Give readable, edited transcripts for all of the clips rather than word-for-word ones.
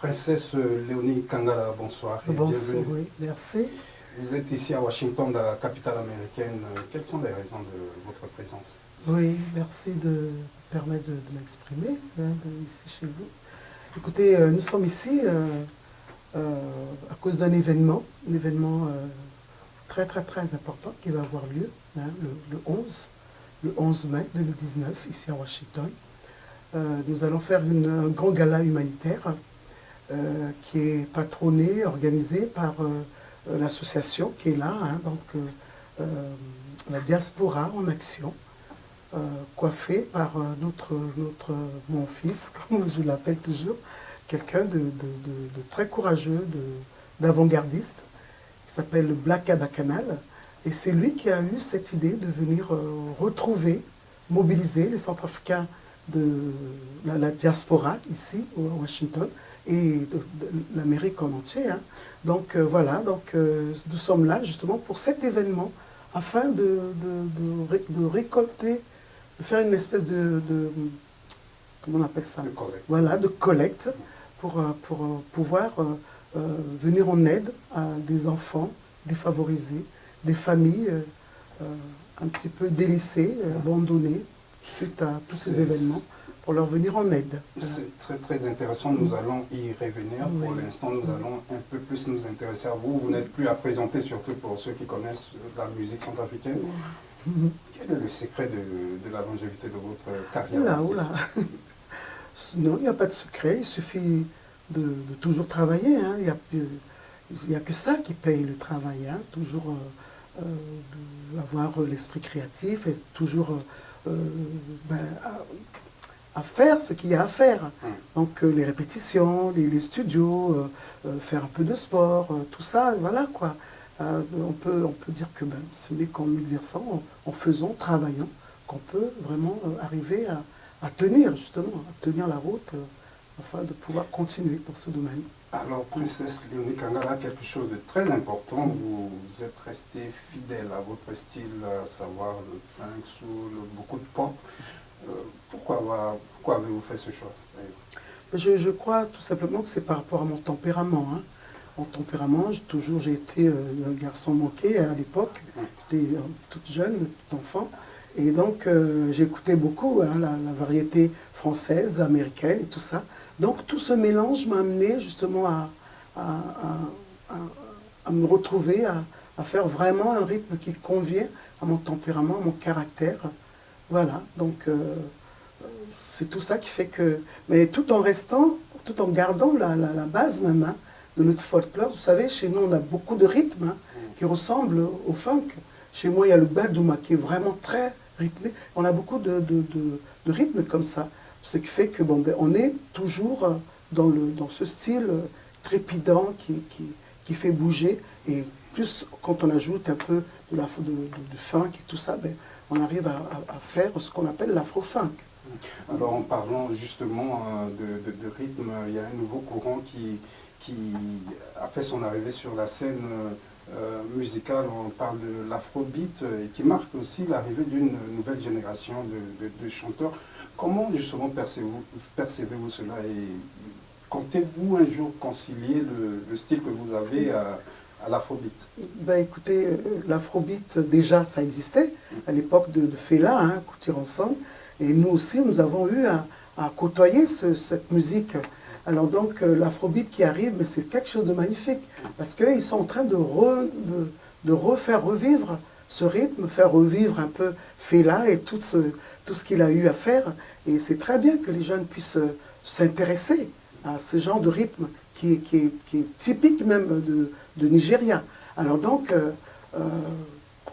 Princesse Léonie Kangala, bonsoir et Bonsoir, bienvenue. oui, merci. Vous êtes ici à Washington, la capitale américaine. Quelles sont les raisons de votre présence ici? Oui, merci de me permettre de m'exprimer ici chez vous. Écoutez, nous sommes ici à cause d'un événement, très très très important qui va avoir lieu le 11 mai 2019 ici à Washington. Nous allons faire un grand gala humanitaire qui est patronné, organisé par l'association qui est là, la Diaspora en Action, coiffé par mon fils, comme je l'appelle toujours, quelqu'un de très courageux, d'avant-gardiste, qui s'appelle Black Abacanal. Et c'est lui qui a eu cette idée de venir retrouver, mobiliser les Centrafricains de la diaspora ici, à Washington, et de l'Amérique en entier. Donc voilà, nous sommes là justement pour cet événement, afin de récolter, de faire une espèce comment on appelle ça? De collecte. Voilà, de collecte, pour pouvoir venir en aide à des enfants défavorisés, des familles un petit peu délaissées, abandonnées, suite à tous ces événements, pour leur venir en aide. C'est très très intéressant, nous allons y revenir. Oui. Pour l'instant, nous allons un peu plus nous intéresser à vous. Vous n'êtes plus à présenter, surtout pour ceux qui connaissent la musique centrafricaine. Quel est le secret de la longévité de votre carrière artistique? Non, il n'y a pas de secret, il suffit de toujours travailler. Il n'y a que ça qui paye le travail. Toujours avoir l'esprit créatif et toujours à faire ce qu'il y a à faire. Donc les répétitions, les studios, faire un peu de sport, tout ça, voilà quoi. On peut dire que ce n'est qu'en exerçant, en faisant, travaillant, qu'on peut vraiment arriver à tenir justement, à tenir la route, afin de pouvoir continuer dans ce domaine. Alors, Princesse Léonie Kangala, quelque chose de très important, vous êtes resté fidèle à votre style, à savoir le funk, soul, beaucoup de pop. Pourquoi avez-vous fait ce choix? Je crois tout simplement que c'est par rapport à mon tempérament. Mon tempérament, j'ai été un garçon manqué à l'époque. J'étais toute jeune, tout enfant. Et donc, j'écoutais beaucoup la variété française, américaine et tout ça. Donc, tout ce mélange m'a amené justement à me retrouver, à faire vraiment un rythme qui convient à mon tempérament, à mon caractère. Voilà, donc c'est tout ça qui fait que... Mais tout en gardant la base même de notre folklore. Vous savez, chez nous, on a beaucoup de rythmes qui ressemblent au funk. Chez moi, il y a le badouma qui est vraiment très rythmé. On a beaucoup de rythmes comme ça. Ce qui fait que on est toujours dans ce style trépidant qui fait bouger. Et plus quand on ajoute un peu de funk et tout ça, on arrive à faire ce qu'on appelle l'afro-funk. Alors en parlant justement de rythme, il y a un nouveau courant qui a fait son arrivée sur la scène musicale. On parle de l'afrobeat et qui marque aussi l'arrivée d'une nouvelle génération de chanteurs. Comment justement percevez-vous cela et comptez-vous un jour concilier le style que vous avez à l'afrobeat? Écoutez, l'afrobeat, déjà, ça existait à l'époque de Fela, Kuti Ransom. Et nous aussi, nous avons eu à côtoyer cette musique. Alors donc, l'afrobeat qui arrive, mais c'est quelque chose de magnifique. Parce qu'ils sont en train de refaire revivre ce rythme, faire revivre un peu Fela et tout ce qu'il a eu à faire. Et c'est très bien que les jeunes puissent s'intéresser à ce genre de rythme qui est typique même de Nigeria. Alors donc,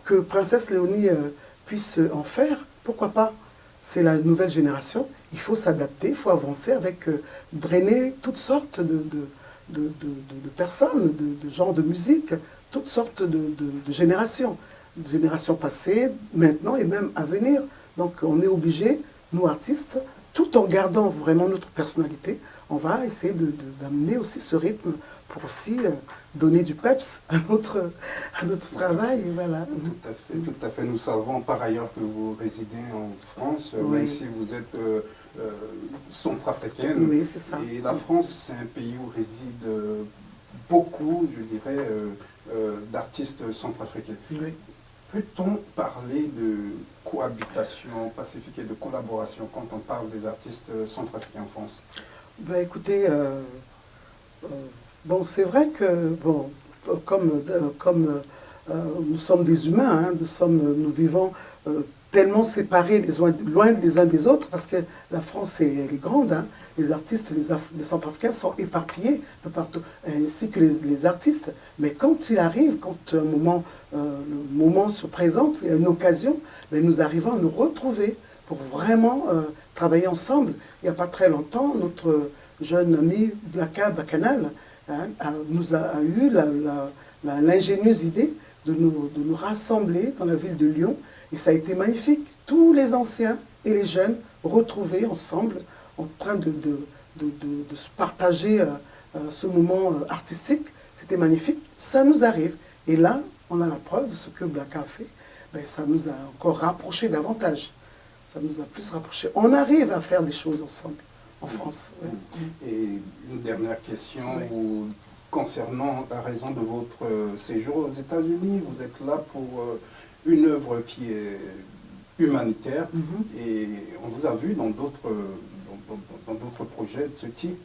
que Princesse Léonie puisse en faire, pourquoi pas? C'est la nouvelle génération, il faut s'adapter, il faut avancer avec, drainer toutes sortes de personnes, de genres de musique, toutes sortes de générations. Générations passées, maintenant et même à venir. Donc on est obligé, nous artistes, tout en gardant vraiment notre personnalité, on va essayer d'amener aussi ce rythme pour aussi donner du peps à notre travail. Et voilà. Tout à fait. Nous savons par ailleurs que vous résidez en France, Oui. même si vous êtes centrafricaine. Oui, c'est ça. Et la France, c'est un pays où résident beaucoup, je dirais, d'artistes centrafricains. Oui. Peut-on parler de cohabitation pacifique et de collaboration quand on parle des artistes centrafricains en France? Ben, écoutez, bon, c'est vrai que, bon, comme nous sommes des humains, hein, nous vivons tellement séparés loin les uns des autres, parce que la France elle est grande, hein, les artistes, les Centrafricains sont éparpillés de partout, ainsi que les artistes. Mais quand il arrive, quand le moment se présente, il y a une occasion, ben, nous arrivons à nous retrouver pour vraiment travailler ensemble. Il n'y a pas très longtemps, notre jeune ami Blaka Bakanal hein, a eu l'ingénieuse idée de nous rassembler dans la ville de Lyon. Et ça a été magnifique. Tous les anciens et les jeunes retrouvés ensemble, en train de se partager ce moment artistique. C'était magnifique. Ça nous arrive. Et là, on a la preuve, ce que Blaka a fait, ben, ça nous a encore rapprochés davantage. Ça nous a plus rapprochés. On arrive à faire des choses ensemble, en France. Ouais. Et une dernière question Oui. concernant la raison de votre séjour aux États-Unis. Vous êtes là pour une œuvre qui est humanitaire et on vous a vu dans d'autres projets de ce type.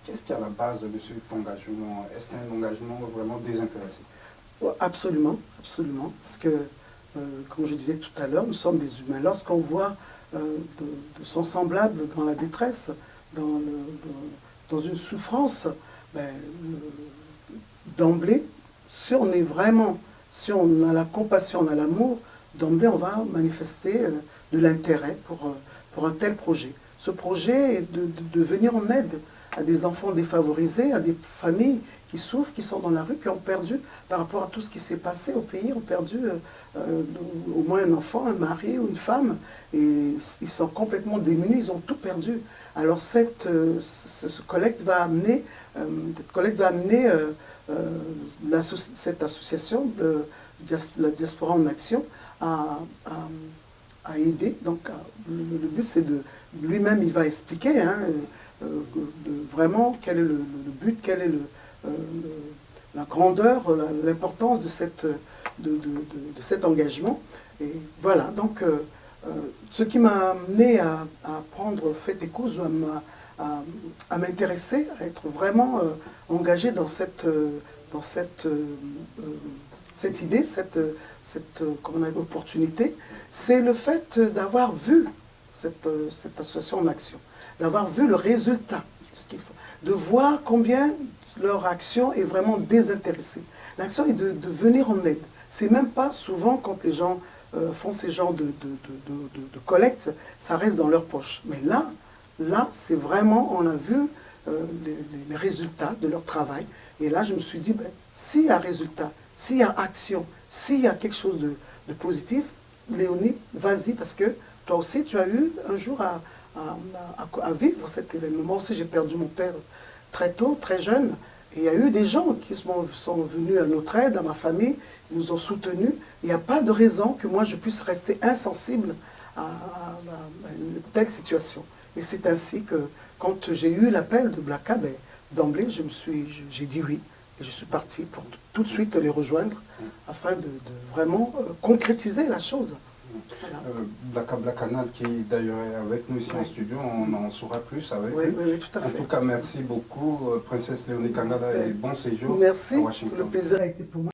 Qu'est-ce qui est à la base de cet engagement? Est-ce un engagement vraiment désintéressé? Absolument, absolument. Parce que, comme je disais tout à l'heure, nous sommes des humains. Lorsqu'on voit de son semblable dans la détresse, dans une souffrance, ben, d'emblée, si on a la compassion, on a l'amour, d'emblée on va manifester de l'intérêt pour un tel projet. Ce projet est de venir en aide à des enfants défavorisés, à des familles qui souffrent, qui sont dans la rue, qui ont perdu, par rapport à tout ce qui s'est passé au pays, ont perdu au moins un enfant, un mari ou une femme, et ils sont complètement démunis, ils ont tout perdu. Alors cette collecte va amener, cette association de la diaspora en action à aider. Donc le but c'est lui-même il va expliquer hein, vraiment quel est le but, quelle est la grandeur, l'importance de cet engagement. Et voilà, donc ce qui m'a amené à prendre fait et cause, à m'intéresser, à être vraiment engagé dans cette idée, cette opportunité, c'est le fait d'avoir vu cette association en action, d'avoir vu le résultat de ce qu'il faut, de voir combien leur action est vraiment désintéressée. L'action est de venir en aide. C'est même pas souvent quand les gens font ces genres de collecte, ça reste dans leur poche. Mais là c'est vraiment, on a vu les résultats de leur travail. Et là, je me suis dit, ben, s'il y a résultat, s'il y a action, s'il y a quelque chose de positif, Léonie, vas-y, parce que toi aussi, tu as eu un jour à vivre cet événement. Moi aussi, j'ai perdu mon père très tôt, très jeune. Et il y a eu des gens qui sont venus à notre aide, à ma famille, ils nous ont soutenus. Il n'y a pas de raison que moi, je puisse rester insensible à une telle situation. Et c'est ainsi que, quand j'ai eu l'appel de Blaka, ben, d'emblée, j'ai dit oui. Et je suis parti pour tout de suite les rejoindre afin de vraiment concrétiser la chose. Voilà. Blaka Bakanal, qui d'ailleurs est avec nous ici en studio, on en saura plus avec lui. Oui, tout à fait. En tout cas, merci beaucoup, Princesse Léonie Kangala, et bon séjour merci, à Washington. Le plaisir a été pour moi.